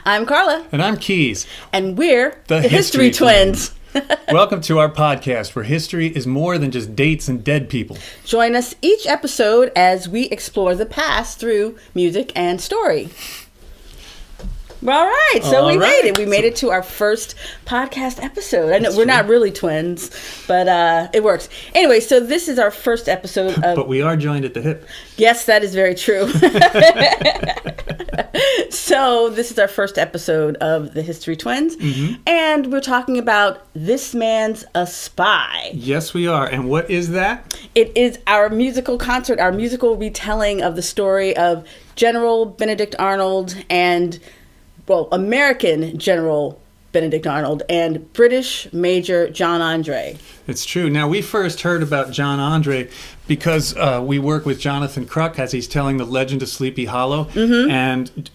I'm Carla. And I'm Keys. And we're the History Twins. Welcome to our podcast where history is more than just dates and dead people. Join us each episode as we explore the past through music and story. All right, so we made it. We made it to our first podcast episode. I know we're not really twins, but it works. Anyway, so this is our first episode of... But we are joined at the hip. Yes, that is very true. So this is our first episode of the History Twins, and we're talking about This Man's a Spy. Yes, we are. And what is that? It is our musical concert, our musical retelling of the story of General Benedict Arnold and... American General Benedict Arnold and British Major John Andre. It's true. Now, we first heard about John Andre because we work with Jonathan Kruk as he's telling the legend of Sleepy Hollow. And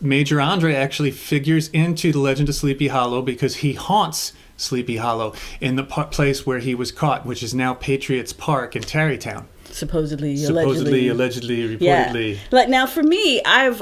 Major Andre actually figures into the legend of Sleepy Hollow because he haunts Sleepy Hollow in the place where he was caught, which is now Patriot's Park in Tarrytown. Supposedly, reportedly. Yeah. Like now, for me, I'm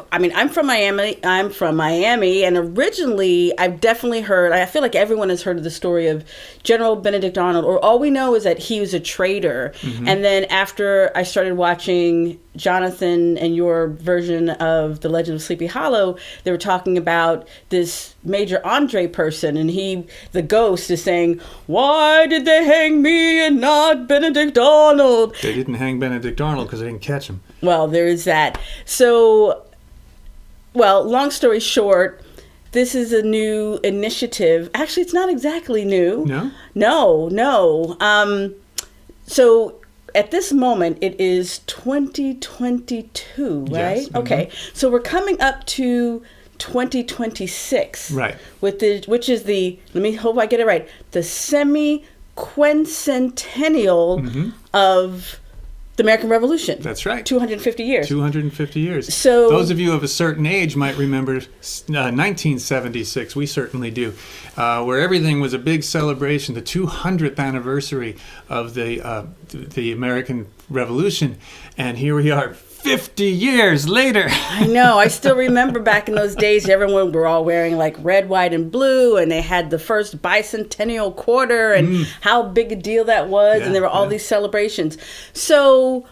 from Miami. And originally, I've definitely heard. I feel like everyone has heard of the story of General Benedict Arnold, or all we know is that he was a traitor. And then after I started watching Jonathan and your version of The Legend of Sleepy Hollow, they were talking about this Major Andre person, and the ghost is saying, "Why did they hang me and not Benedict Arnold?" They didn't hang Benedict Arnold because they didn't catch him. Well, there is that. So, long story short, this is a new initiative. Actually, it's not exactly new. No. So at this moment, it is 2022, right? Yes. Okay. So we're coming up to 2026. Right. Which is hope I get it right, the semi-quincentennial of the American Revolution. That's right. 250 years. 250 years. So those of you of a certain age might remember 1976. We certainly do, where everything was a big celebration, the 200th anniversary of the American Revolution, and here we are. 50 years later. I know. I still remember back in those days, everyone were all wearing like red, white, and blue, and they had the first bicentennial quarter, and how big a deal that was, and there were all these celebrations. So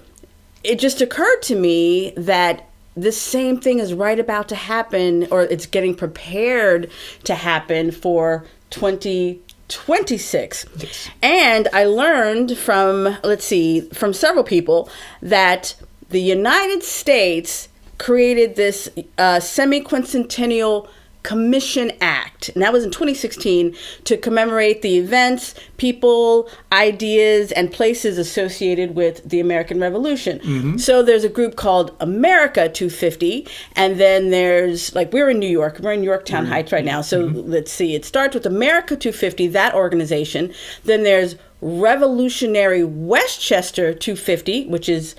it just occurred to me that this same thing is right about to happen, or it's getting prepared to happen for 2026. Yes. And I learned from several people that the United States created this semi-quincentennial Commission Act, and that was in 2016 to commemorate the events, people, ideas, and places associated with the American Revolution. So there's a group called America 250, and then there's, we're in New York. We're in Yorktown Heights right now. So let's see. It starts with America 250, that organization. Then there's Revolutionary Westchester 250, which is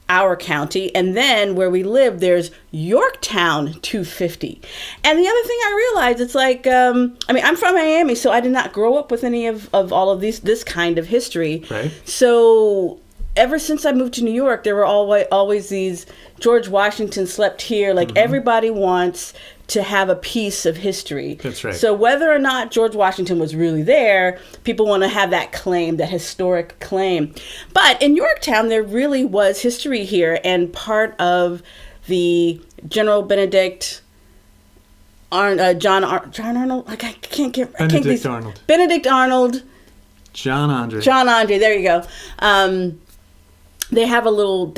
our county, and then where we live, there's Yorktown 250. And the other thing I realized, it's I'm from Miami, so I did not grow up with any of all of this kind of history. Right. So ever since I moved to New York, there were always these George Washington slept here. Everybody wants to have a piece of history. That's right. So whether or not George Washington was really there, people want to have that claim, that historic claim. But in Yorktown, there really was history here, and part of the General Benedict Arnold. Benedict Arnold. John Andre. There you go. They have a little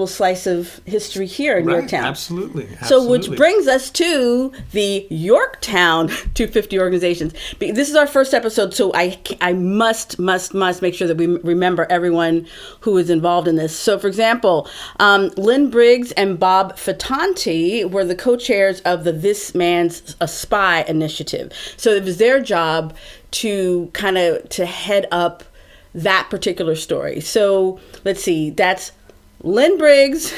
slice of history here in Yorktown. Absolutely. So, which brings us to the Yorktown 250 organizations. This is our first episode, so I must make sure that we remember everyone who is involved in this. So, for example, Lynn Briggs and Bob Fattanti were the co-chairs of the This Man's a Spy initiative. So it was their job to head up that particular story. So let's see, that's Lynn Briggs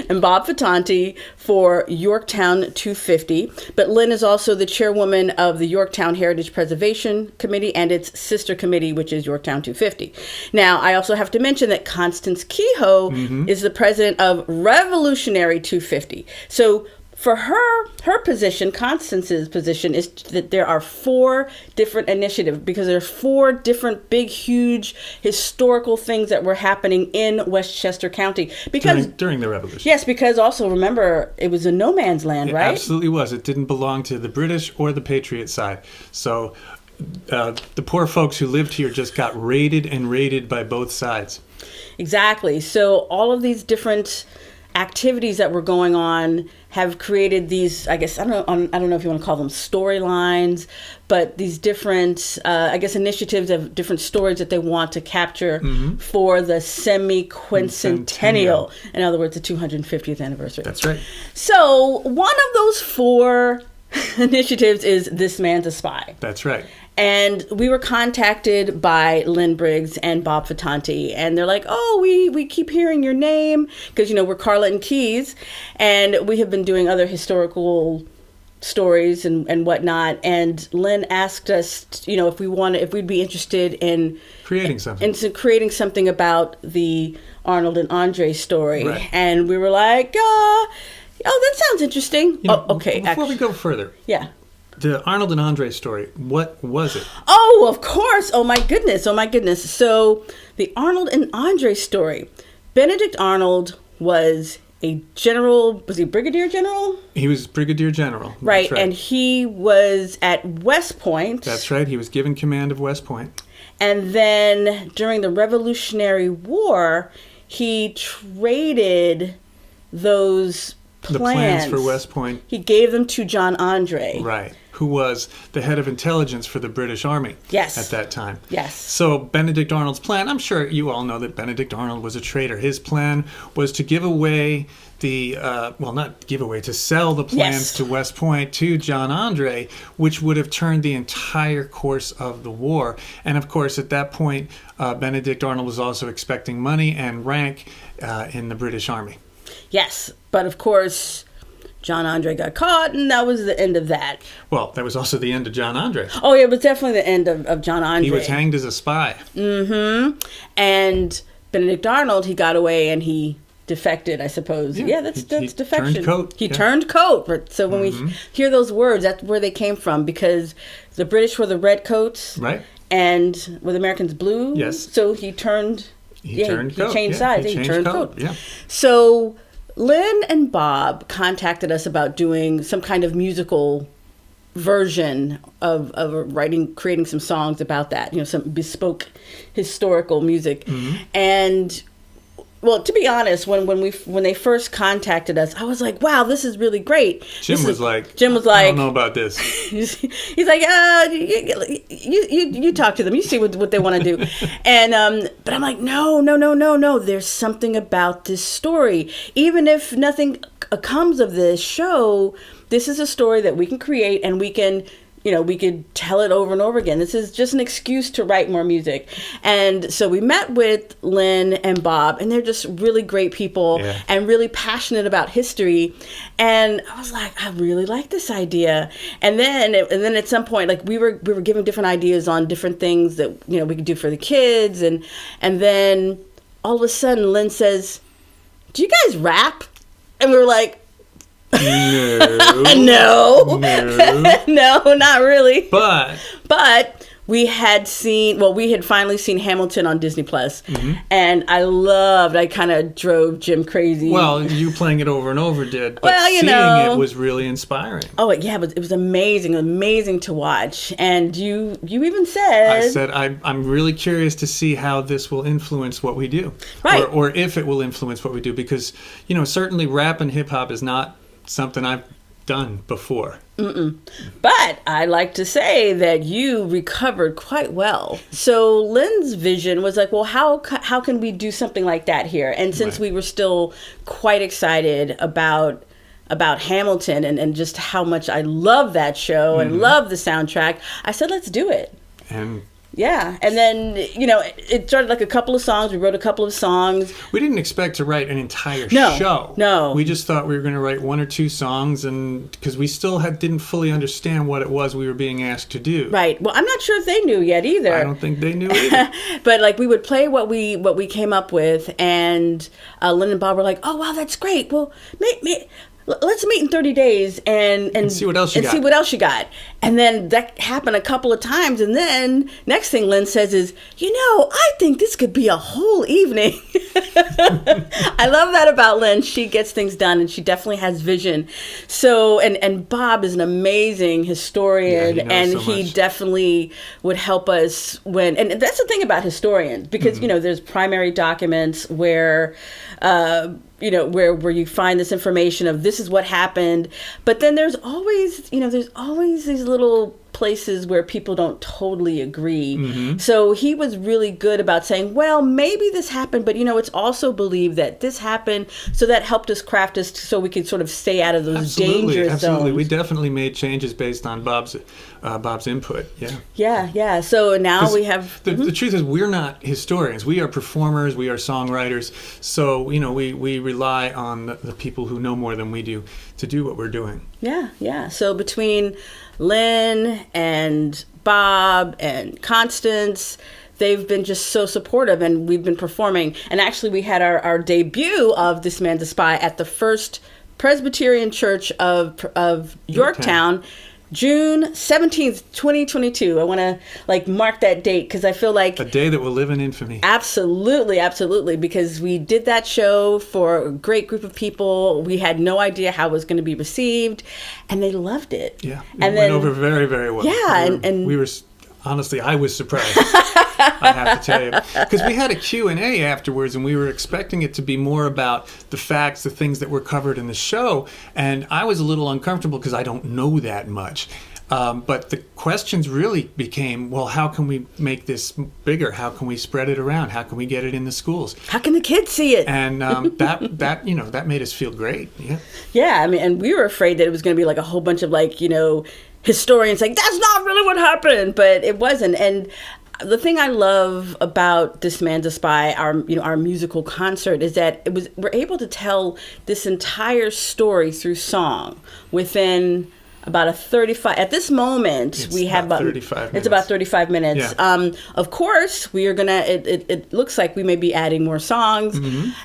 and Bob Fattanti for Yorktown 250. But Lynn is also the chairwoman of the Yorktown Heritage Preservation Committee and its sister committee, which is Yorktown 250. Now, I also have to mention that Constance Kehoe is the president of Revolutionary 250. So for her position, Constance's position, is that there are 4 different initiatives, because there are 4 different big, huge historical things that were happening in Westchester County. Because during the Revolution. Yes, because also remember, it was a no man's land, right? It absolutely was. It didn't belong to the British or the Patriot side. So the poor folks who lived here just got raided by both sides. Exactly. So all of these different activities that were going on have created these, I guess, I don't know if you want to call them storylines, but these different, I guess, initiatives of different stories that they want to capture for the semi-quincentennial. In other words, the 250th anniversary. That's right. So one of those 4 initiatives is This Man's a Spy. That's right. And we were contacted by Lynn Briggs and Bob Fattanti, and they're like, oh, we keep hearing your name, because, we're Carla and Keys, and we have been doing other historical stories and whatnot. And Lynn asked us, if we'd be interested in creating something about the Arnold and Andre story. Right. And we were like, oh, that sounds interesting. Okay. Before we go further. Yeah. The Arnold and Andre story, what was it? Oh, of course. Oh, my goodness. So the Arnold and Andre story. Benedict Arnold was a general. Was he brigadier general? He was brigadier general. Right. And he was at West Point. That's right. He was given command of West Point. And then during the Revolutionary War, he traded those plans for West Point. He gave them to John Andre. Right. Who was the head of intelligence for the British Army at that time. Yes. So Benedict Arnold's plan, I'm sure you all know that Benedict Arnold was a traitor. His plan was to give away to sell the plans to West Point to John Andre, which would have turned the entire course of the war. And of course, at that point, Benedict Arnold was also expecting money and rank in the British Army. Yes, but of course, John Andre got caught, and that was the end of that. Well, that was also the end of John Andre. Oh, yeah, it was definitely the end of John Andre. He was hanged as a spy. Mm-hmm. And Benedict Arnold, he got away and he defected, I suppose. Yeah, that's defection. Turned coat. He turned coat. So when we hear those words, that's where they came from, because the British were the red coats. Right. And were the Americans blue? Yes. So he turned... He turned coat. He changed sides. He turned coat. Yeah. So Lynn and Bob contacted us about doing some kind of musical version of creating some songs about that, some bespoke historical music. And well, to be honest, when they first contacted us, I was like, "Wow, this is really great." Jim was like, "I don't know about this." He's like, "You talk to them. You see what they want to do." And but I'm like, "No. There's something about this story. Even if nothing comes of this show, this is a story that we can create, and we can." We could tell it over and over again. This is just an excuse to write more music. And so we met with Lynn and Bob, and they're just really great people and really passionate about history. And I was like, I really like this idea. And then at some point, like we were given different ideas on different things that, we could do for the kids. And then all of a sudden Lynn says, "Do you guys rap?" And we were like, No, not really. But we had finally seen Hamilton on Disney Plus, and I kind of drove Jim crazy. Well, you playing it over and over did, but seeing it was really inspiring. Oh yeah, but it was amazing to watch. And you even said, I said I'm really curious to see how this will influence what we do, right? Or if it will influence what we do, because certainly rap and hip hop is not something I've done before. But I like to say that you recovered quite well. So Lynn's vision was like, well, how can we do something like that here? And since we were still quite excited about Hamilton and just how much I love that show and love the soundtrack, I said, let's do it. And yeah, and then, it started like a couple of songs. We wrote a couple of songs. We didn't expect to write an entire show. No. We just thought we were going to write 1 or 2 songs, and because we still didn't fully understand what it was we were being asked to do. Right. Well, I'm not sure if they knew yet either. I don't think they knew either. But we would play what we came up with, and Lynn and Bob were like, "Oh wow, that's great. Well, let's meet in 30 days and see what else you got. See what else you got. And then that happened a couple of times. And then next thing Lynn says is, I think this could be a whole evening. I love that about Lynn. She gets things done, and she definitely has vision. So, and Bob is an amazing historian, and he definitely would help us and that's the thing about historians, because, there's primary documents where, where you find this information of this is what happened. But then there's always these little places where people don't totally agree. So he was really good about saying, well, maybe this happened, but it's also believed that this happened. So that helped us craft us so we could sort of stay out of those danger zones. We definitely made changes based on Bob's input. Yeah. So now we have the truth is, we're not historians. We are performers. We are songwriters. So we rely on the people who know more than we do to do what we're doing. Yeah. So between Lynn and Bob and Constance, they've been just so supportive, and we've been performing. And actually, we had our debut of This Man's a Spy at the First Presbyterian Church of Yorktown, June 17th, 2022. I want to mark that date because I feel like a day that will live in infamy. Absolutely, because we did that show for a great group of people. We had no idea how it was going to be received, and they loved it. Yeah, it went over very, very well. Yeah, and we were honestly, I was surprised. I have to tell you, because we had a Q&A afterwards, and we were expecting it to be more about the facts, the things that were covered in the show, and I was a little uncomfortable because I don't know that much. But the questions really became, well, how can we make this bigger? How can we spread it around? How can we get it in the schools? How can the kids see it? And that made us feel great. Yeah, I mean, and we were afraid that it was going to be like a whole bunch of historians like, that's not really what happened, but it wasn't. And the thing I love about This Man's a Spy, our musical concert, is that we're able to tell this entire story through song within about a 35. At this moment, we have about 35 minutes. It's about 35 minutes. Yeah. Of course, we are gonna. It looks like we may be adding more songs,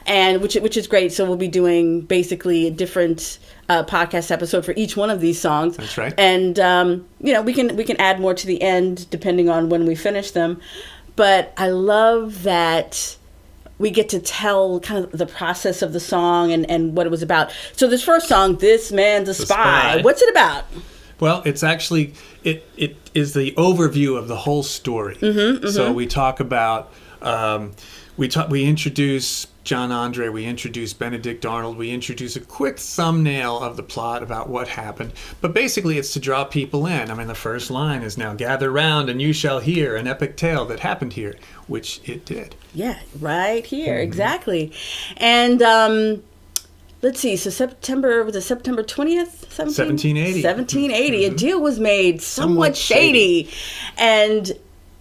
and which is great. So we'll be doing basically a different podcast episode for each one of these songs. That's right. And we can add more to the end depending on when we finish them. But I love that we get to tell kind of the process of the song and what it was about. So this first song, This Man's a Spy. What's it about? Well, it's actually, it is the overview of the whole story. So we talk about, we introduce John Andre, we introduce Benedict Arnold, we introduce a quick thumbnail of the plot about what happened. But basically it's to draw people in. I mean, the first line is, now gather round and you shall hear an epic tale that happened here, which it did. Yeah, right here, exactly. And let's see, so September 20th? 1780. 1780. A deal was made, somewhat shady. And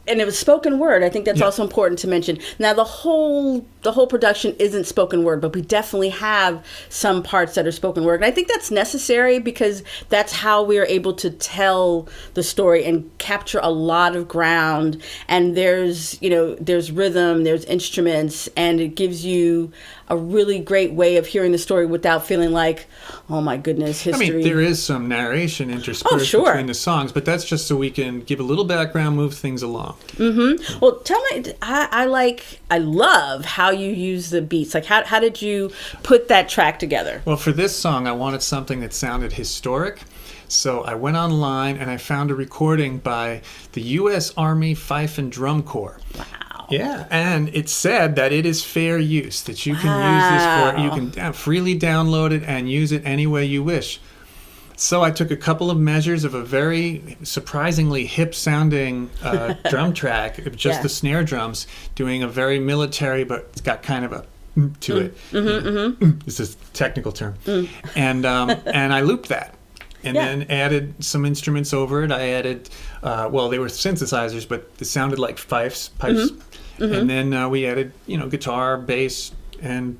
it was spoken word. I think that's also important to mention. Now, the whole production isn't spoken word, but we definitely have some parts that are spoken word. And I think that's necessary because that's how we are able to tell the story and capture a lot of ground. And there's rhythm, there's instruments, and it gives you a really great way of hearing the story without feeling like, oh my goodness, history. I mean, there is some narration interspersed between the songs, but that's just so we can give a little background, move things along. Well, tell me, I love how you use the beats. Like, how did you put that track together? Well, for this song, I wanted something that sounded historic. So I went online and I found a recording by the U.S. Army Fife and Drum Corps. Wow. Yeah, and it said that it is fair use, that you can use this you can freely download it and use it any way you wish. So I took a couple of measures of a very surprisingly hip-sounding drum track, just the snare drums, doing a very military, but it's got kind of a to it. It's a technical term. And I looped that. And then added some instruments over it. I added, they were synthesizers, but it sounded like pipes. And then we added, guitar, bass, and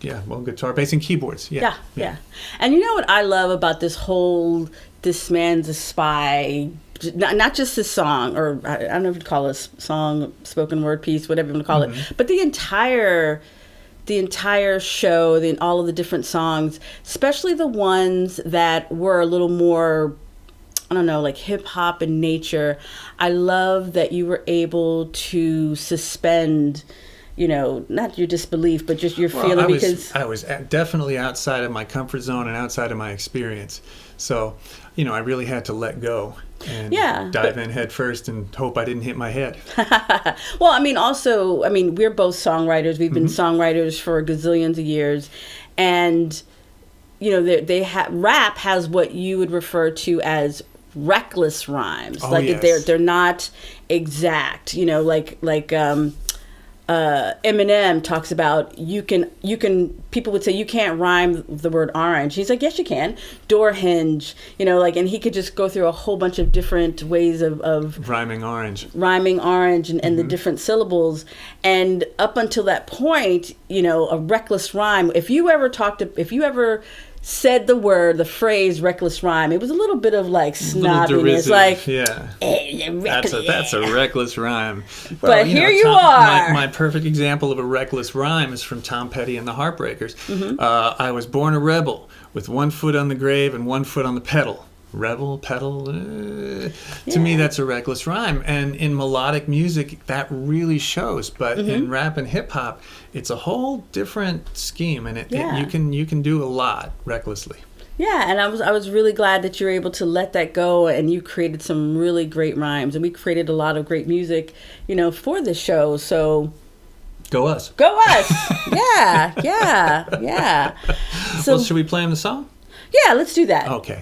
guitar, bass, and keyboards. Yeah. And you know what I love about this whole This Man's a Spy, not just this song, or I don't know if you'd call it a song, spoken word piece, whatever you want to call it, but the entire the entire show, all of the different songs, especially the ones that were a little more, I don't know, like hip hop in nature. I love that you were able to suspend, not your disbelief, but just your feeling, because I was definitely outside of my comfort zone and outside of my experience. So, I really had to let go and dive in head first and hope I didn't hit my head. Well, we're both songwriters. We've been songwriters for gazillions of years. And, rap has what you would refer to as reckless rhymes. They're not exact, Eminem talks about people would say you can't rhyme the word orange. He's like, yes, you can. Door hinge, and he could just go through a whole bunch of different ways of rhyming orange and the different syllables. And up until that point, a reckless rhyme, if you ever said the phrase reckless rhyme, it was a little bit of like snobbiness, like, hey, that's a reckless rhyme. Well, but here you are. My perfect example of a reckless rhyme is from Tom Petty and the Heartbreakers. I was born a rebel with one foot on the grave and one foot on the pedal. Rebel, pedal. To me, that's a reckless rhyme. And in melodic music, that really shows. But in rap and hip hop, it's a whole different scheme, and you can do a lot recklessly. Yeah, and I was really glad that you were able to let that go, and you created some really great rhymes, and we created a lot of great music, for the show. So. Go us. Go us. Yeah. So, well, should we play him the song? Yeah, let's do that. Okay.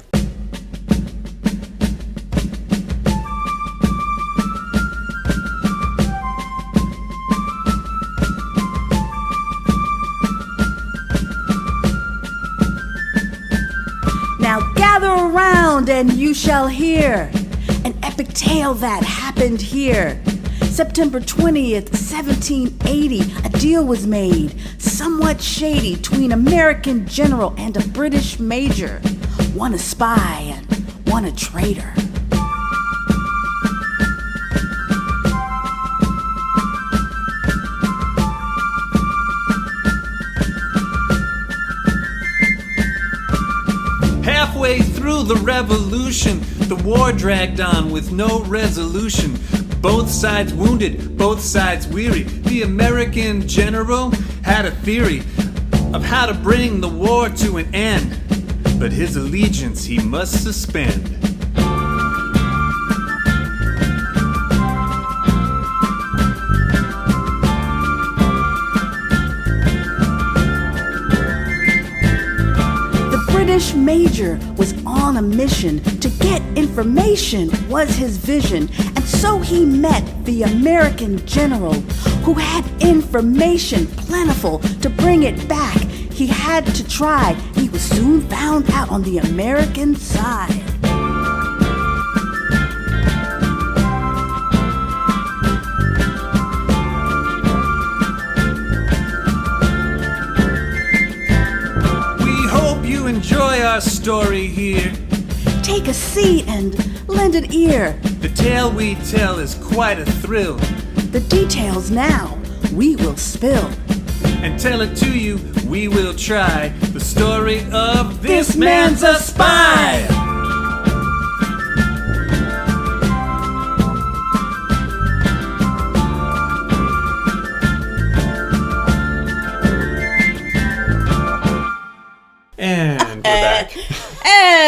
Now gather around and you shall hear an epic tale that happened here. September 20th, 1780, a deal was made, somewhat shady, between American general and a British major. One a spy and one a traitor. Halfway through the revolution, the war dragged on with no resolution. Both sides wounded, both sides weary. The American general had a theory of how to bring the war to an end, but his allegiance he must suspend. British major was on a mission to get information was his vision, and so he met the American general who had information plentiful to bring it back. He had to try. He was soon found out on the American side. Enjoy our story here. Take a seat and lend an ear. The tale we tell is quite a thrill. The details now we will spill. And tell it to you, we will try. The story of this man's a spy.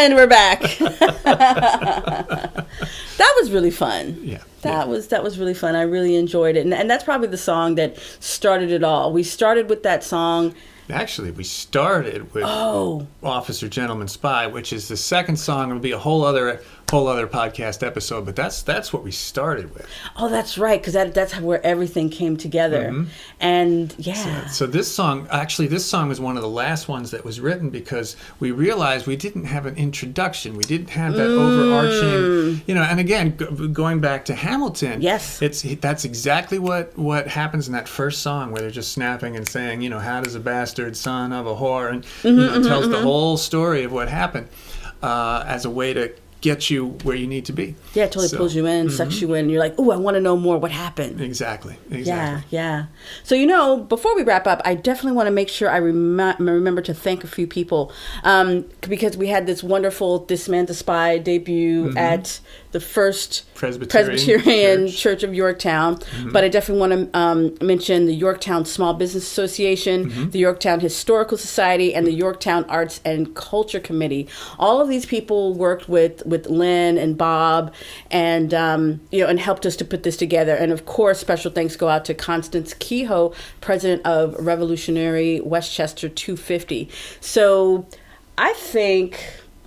And we're back. That was really fun. Yeah. That was really fun. I really enjoyed it. And that's probably the song that started it all. We started with that song. Actually, we started with Officer, Gentleman, Spy, which is the second song. It'll be a whole other podcast episode, but that's what we started with. Oh, that's right, because that's where everything came together. And So this song was one of the last ones that was written because we realized we didn't have an introduction. We didn't have that overarching, and again, going back to Hamilton, yes, that's exactly what happens in that first song where they're just snapping and saying, how does a bastard son of a whore, and tells the whole story of what happened as a way to get you where you need to be. Yeah, it totally pulls you in, sucks you in. You're like, oh, I want to know more. What happened? Exactly. Yeah. So, before we wrap up, I definitely want to make sure I remember to thank a few people because we had this wonderful This Man's a Spy debut at the First Presbyterian Church of Yorktown. But I definitely want to mention the Yorktown Small Business Association, the Yorktown Historical Society, and the Yorktown Arts and Culture Committee. All of these people worked with Lynn and Bob and and helped us to put this together. And of course, special thanks go out to Constance Kehoe, president of Revolutionary Westchester 250. So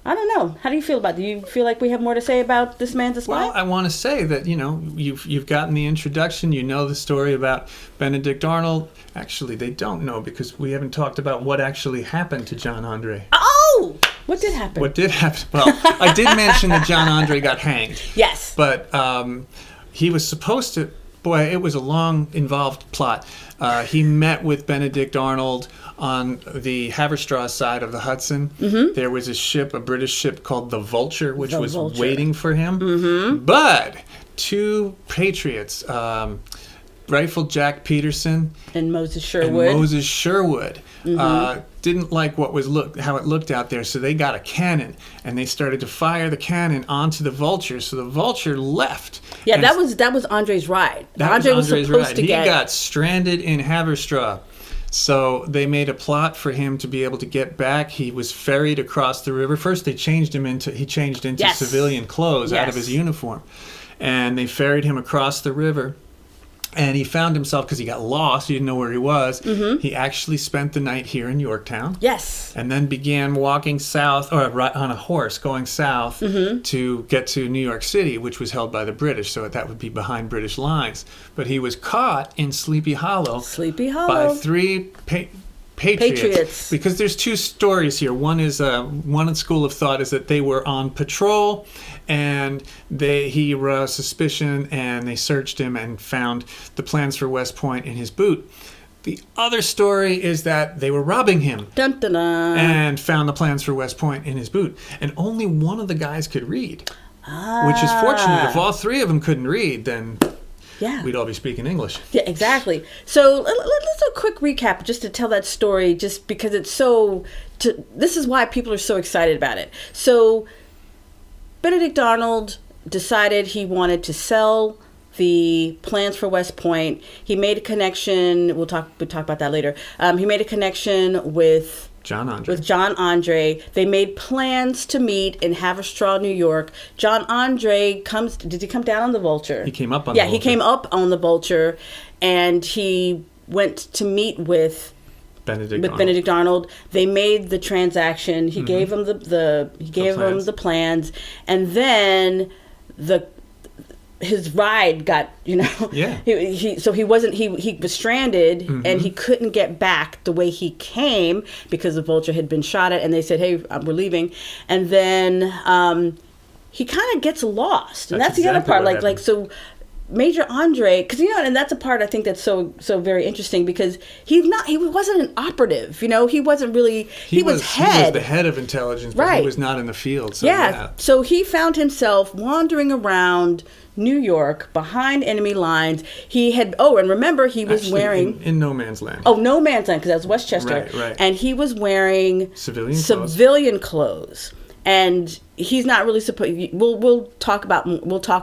I don't know. How do you feel about it? Do you feel like we have more to say about This Man's a Spy? Well, I want to say that, you've gotten the introduction. You know the story about Benedict Arnold. Actually, they don't know because we haven't talked about what actually happened to John Andre. Oh! What did happen? Well, I did mention that John Andre got hanged. Yes. But he was supposed to... Boy, it was a long, involved plot. He met with Benedict Arnold on the Haverstraw side of the Hudson. There was a British ship called the Vulture, which was waiting for him. But two Patriots, Rifle Jack Peterson and Moses Sherwood, didn't like how it looked out there, so they got a cannon and they started to fire the cannon onto the Vulture. So the Vulture left. Yeah, that was Andre's ride. Andre was supposed ride. to He get. got stranded in Haverstraw. So they made a plot for him to be able to get back. He was ferried across the river. First, he changed into civilian clothes out of his uniform, and they ferried him across the river. And he found himself, because he got lost, he didn't know where he was. He actually spent the night here in Yorktown. Yes. And then began walking south, or on a horse, going south to get to New York City, which was held by the British, so that would be behind British lines. But he was caught in Sleepy Hollow by three Patriots. Because there's two stories here. One school of thought is that they were on patrol, and he aroused suspicion, and they searched him and found the plans for West Point in his boot. The other story is that they were robbing him. Dun, dun, dun. And found the plans for West Point in his boot. And only one of the guys could read, which is fortunate. If all three of them couldn't read, then we'd all be speaking English. Yeah, exactly. So let's do a quick recap just to tell that story, just because it's this is why people are so excited about it. So Benedict Arnold decided he wanted to sell the plans for West Point. He made a connection. We'll talk about that later. He made a connection with John Andre. They made plans to meet in Haverstraw, New York. John Andre did he come down on the Vulture? He came up on the Vulture. Yeah, he came up on the Vulture, and he went to meet with Benedict Arnold. They made the transaction. He gave him the plans, and then his ride got, he was stranded and he couldn't get back the way he came because the Vulture had been shot at, and they said, hey, we're leaving. And then he kind of gets lost, and that's the other part. So Major Andre, because and that's a part I think that's so very interesting, because he wasn't an operative, he wasn't really, he was head. He was the head of intelligence, but he was not in the field. So so he found himself wandering around New York behind enemy lines. He had and remember he was wearing in no man's land. Oh, no man's land, because that was Westchester. Right. And he was wearing civilian clothes. And he's not really supposed. We'll talk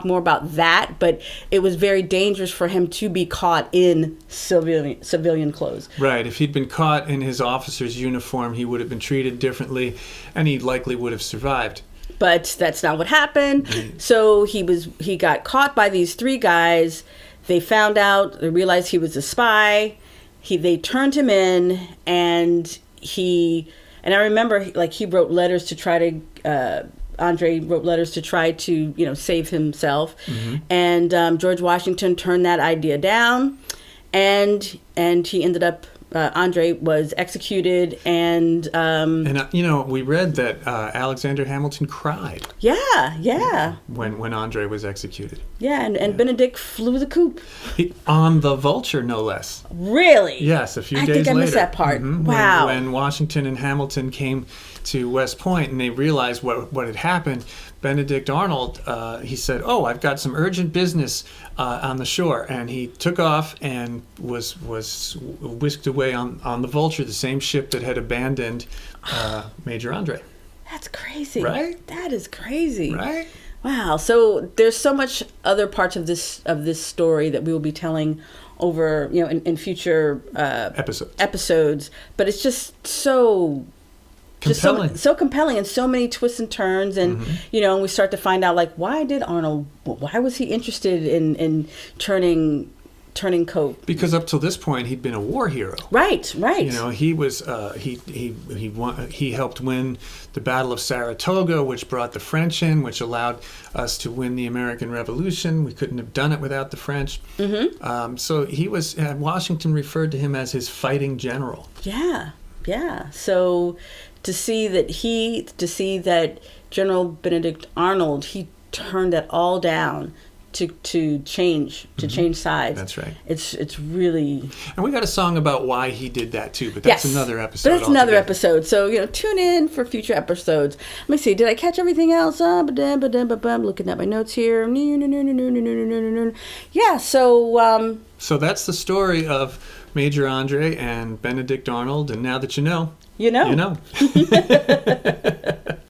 more about that. But it was very dangerous for him to be caught in civilian clothes. Right. If he'd been caught in his officer's uniform, he would have been treated differently, and he likely would have survived. But that's not what happened. So he got caught by these three guys. They found out. They realized he was a spy. They turned him in, and I remember, he wrote letters to try to. Andre wrote letters to try to, save himself, and George Washington turned that idea down, and he ended up. Andre was executed, and we read that Alexander Hamilton cried. Yeah. When Andre was executed. Yeah, and Benedict flew the coop. On the Vulture, no less. Really? Yes, a few days later. I think I missed that part. Wow. When Washington and Hamilton came to West Point and they realized what had happened, Benedict Arnold, he said, "Oh, I've got some urgent business on the shore," and he took off and was whisked away on the Vulture, the same ship that had abandoned Major Andre. That's crazy. Right? That is crazy. Right? Wow. So there's so much other parts of this story that we will be telling over, in future episodes. But it's just so compelling. So compelling, and so many twists and turns, and and we start to find out, like, why was he interested in turning coat? Because up till this point, he'd been a war hero. Right. He was he helped win the Battle of Saratoga, which brought the French in, which allowed us to win the American Revolution. We couldn't have done it without the French. So he was. Washington referred to him as his fighting general. Yeah. So to see that General Benedict Arnold, he turned that all down to change sides. That's right. It's really. And we got a song about why he did that too, but that's another episode. But that's another episode. So tune in for future episodes. Let me see. Did I catch everything else? I'm looking at my notes here. Yeah. So. So that's the story of Major Andre and Benedict Arnold, and now that you know. You know.